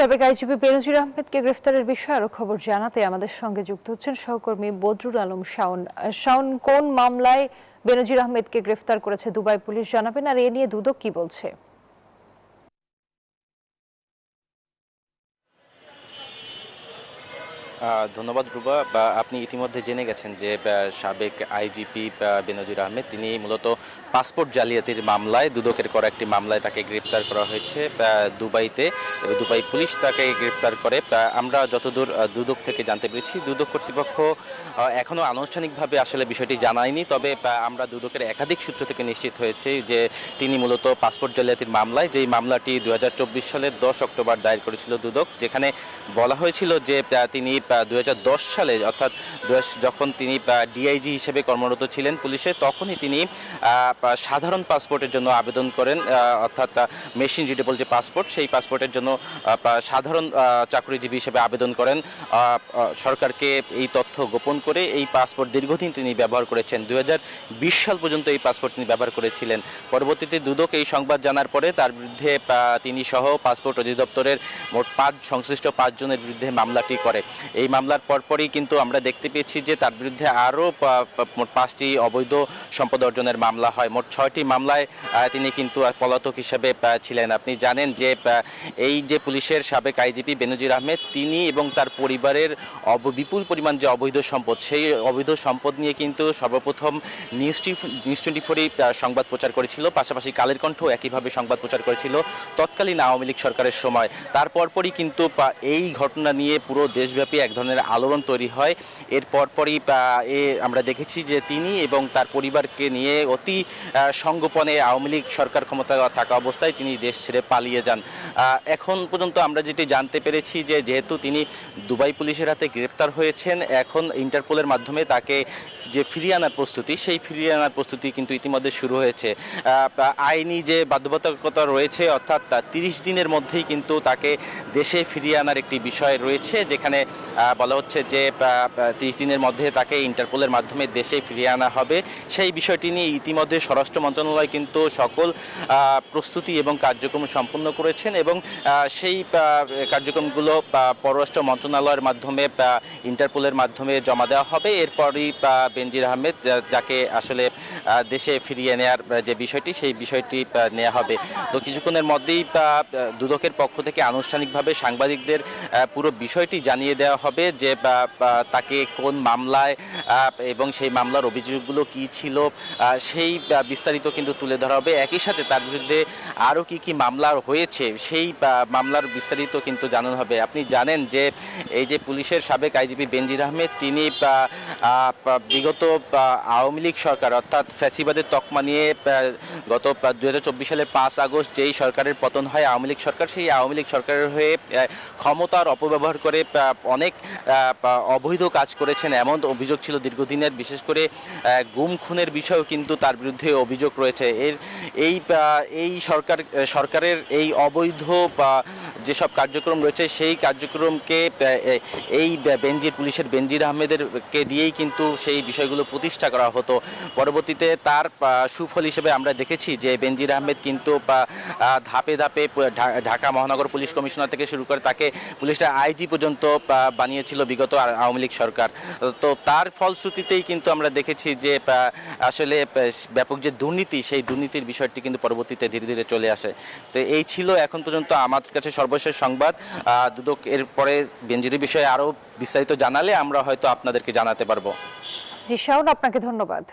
সাবেক আইজিপি বেনজির আহমেদকে গ্রেফতারের বিষয়ে আরো খবর জানাতে আমাদের সঙ্গে যুক্ত হচ্ছেন সহকর্মী বদরুল আলম শাওন। শাওন, কোন মামলায় বেনজির আহমেদকে গ্রেফতার করেছে দুবাই পুলিশ জানাবেন, আর এ নিয়ে দুদক কি বলছে? ধন্যবাদ রুবা। আপনি ইতিমধ্যে জেনে গেছেন যে সাবেক আইজিপি বেনজির আহমেদ তিনি মূলত পাসপোর্ট জালিয়াতির মামলায় দুদকের করা একটি মামলায় তাকে গ্রেপ্তার করা হয়েছে দুবাইতে, এবং দুবাই পুলিশ তাকে গ্রেপ্তার করে। আমরা যতদূর দুদক থেকে জানতে পেরেছি, দুদক কর্তৃপক্ষ এখনো আনুষ্ঠানিকভাবে আসলে বিষয়টি জানায়নি, তবে আমরা দুদকের একাধিক সূত্র থেকে নিশ্চিত হয়েছে যে তিনি মূলত পাসপোর্ট জালিয়াতির মামলায়, যেই মামলাটি 2024 সালের 10 অক্টোবর দায়ের করেছিল দুদক, যেখানে বলা হয়েছিল যে তিনি 2010 সালে, অর্থাৎ যখন তিনি ডিআইজি হিসেবে কর্মরত ছিলেন পুলিশে, তখনই তিনি সাধারণ পাসপোর্টের জন্য আবেদন করেন, অর্থাৎ মেশিন রিডেবল যে পাসপোর্ট, সেই পাসপোর্টের জন্য সাধারণ চাকরিজীবী হিসেবে আবেদন করেন। সরকারকে এই তথ্য গোপন করে এই পাসপোর্ট দীর্ঘদিন তিনি ব্যবহার করেছেন। 2020 সাল পর্যন্ত এই পাসপোর্ট তিনি ব্যবহার করেছিলেন। পরবর্তীতে দুদক এই সংবাদ জানার পরে তার বিরুদ্ধে তিনি সহ পাসপোর্ট অধিদপ্তরের মোট সংশ্লিষ্ট 5 জনের বিরুদ্ধে মামলাটি করে। এই মামলার পরপরই কিন্তু আমরা দেখতে পেয়েছি যে তার বিরুদ্ধে আরও মোট 5টি অবৈধ সম্পদ অর্জনের মামলা হয়। মোট 6টি মামলায় তিনি কিন্তু পলাতক হিসেবে ছিলেন। আপনি জানেন যে এই যে পুলিশের সাবেক আইজিপি বেনজির আহমেদ, তিনি এবং তার পরিবারের বিপুল পরিমাণ যে অবৈধ সম্পদ, সেই অবৈধ সম্পদ নিয়ে কিন্তু সর্বপ্রথম নিউজ 24ই সংবাদ প্রচার করেছিল, পাশাপাশি কালের কণ্ঠ একইভাবে সংবাদ প্রচার করেছিল তৎকালীন আওয়ামী লীগ সরকারের সময়। তারপরই কিন্তু এই ঘটনা নিয়ে পুরো দেশব্যাপী এক ধরনের আলোড়ন তৈরি হয়। এর পরপরই আমরা দেখেছি যে তিনি এবং তার পরিবারকে নিয়ে অতি সংগোপনে আওয়ামী লীগ সরকার ক্ষমতায় থাকা অবস্থায় তিনি দেশ ছেড়ে পালিয়ে যান। এখন পর্যন্ত আমরা যেটি জানতে পেরেছি যে যেহেতু তিনি দুবাই পুলিশের হাতে গ্রেপ্তার হয়েছেন, এখন ইন্টারপোলের মাধ্যমে তাকে যে ফিরিয়ে আনার প্রস্তুতি, সেই ফিরিয়ে আনার প্রস্তুতি কিন্তু ইতিমধ্যে শুরু হয়েছে। আইনি যে বাধ্যবাধকতা রয়েছে, অর্থাৎ 30 দিনের মধ্যেই কিন্তু তাকে দেশে ফিরিয়ে আনার একটি বিষয় রয়েছে, যেখানে বলা হচ্ছে যে 30 দিনের মধ্যে তাকে ইন্টারপোলের মাধ্যমে দেশে ফিরিয়ে আনা হবে। সেই বিষয়টি নিয়ে ইতিমধ্যে স্বরাষ্ট্র মন্ত্রণালয় কিন্তু সকল প্রস্তুতি এবং কার্যক্রম সম্পন্ন করেছেন, এবং সেই কার্যক্রমগুলো পররাষ্ট্র মন্ত্রণালয়ের মাধ্যমে ইন্টারপোলের মাধ্যমে জমা দেওয়া হবে। এরপরই বেনজির আহমেদ যাকে আসলে দেশে ফিরিয়ে নেওয়ার যে বিষয়টি, সেই বিষয়টি নেওয়া হবে। তো কিছুক্ষণের মধ্যেই দুদকের পক্ষ থেকে আনুষ্ঠানিকভাবে সাংবাদিকদের পুরো বিষয়টি জানিয়ে দেওয়া হবে যে তাকে কোন মামলায় এবং সেই মামলার অভিযোগগুলো কি ছিল, সেই বিস্তারিত কিন্তু তুলে ধরা হবে। একই সাথে তার বিরুদ্ধে আরও কি মামলা হয়েছে, সেই মামলার বিস্তারিত কিন্তু জানানো হবে। আপনি জানেন যে এই যে পুলিশের সাবেক আইজিপি বেনজির আহমেদ, তিনি বিগত আওয়ামী লীগ সরকার, অর্থাৎ ফ্যাসিবাদের তকমা নিয়ে গত 2024 সালের 5 আগস্ট যেই সরকারের পতন হয়, আওয়ামী লীগ সরকার, সেই আওয়ামী লীগ সরকারের হয়ে ক্ষমতার অপব্যবহার করে অনেক অবৈধ কাজ করেছেন, এমন অভিযোগ ছিল দীর্ঘদিনের। বিশেষ করে গুম খুনের বিষয়েও কিন্তু তার বিরুদ্ধে অভিযোগ রয়েছে। এই সরকারের এই অবৈধ যেসব কার্যক্রম রয়েছে, সেই কার্যক্রমকে এই পুলিশের বেনজির আহমেদেরকে দিয়েই কিন্তু সেই বিষয়গুলো প্রতিষ্ঠা করা হতো। পরবর্তীতে তার সুফল হিসেবে আমরা দেখেছি যে বেনজির আহমেদ কিন্তু ধাপে ধাপে ঢাকা মহানগর পুলিশ কমিশনার থেকে শুরু করে তাকে পুলিশের আইজি পর্যন্ত বানিয়েছিল বিগত আওয়ামী লীগ সরকার। তো তার ফলশ্রুতিতেই কিন্তু আমরা দেখেছি যে আসলে ব্যাপক যে দুর্নীতি, সেই দুর্নীতির বিষয়টি কিন্তু পরবর্তীতে ধীরে ধীরে চলে আসে। তো এই ছিল এখন পর্যন্ত আমার কাছে সর্বশেষ সংবাদ। দুদক এর পরে বেনজিরের বিষয়ে আরও বিস্তারিত জানালে আমরা হয়তো আপনাদেরকে জানাতে পারবো। জি শাওন, আপনাকে ধন্যবাদ।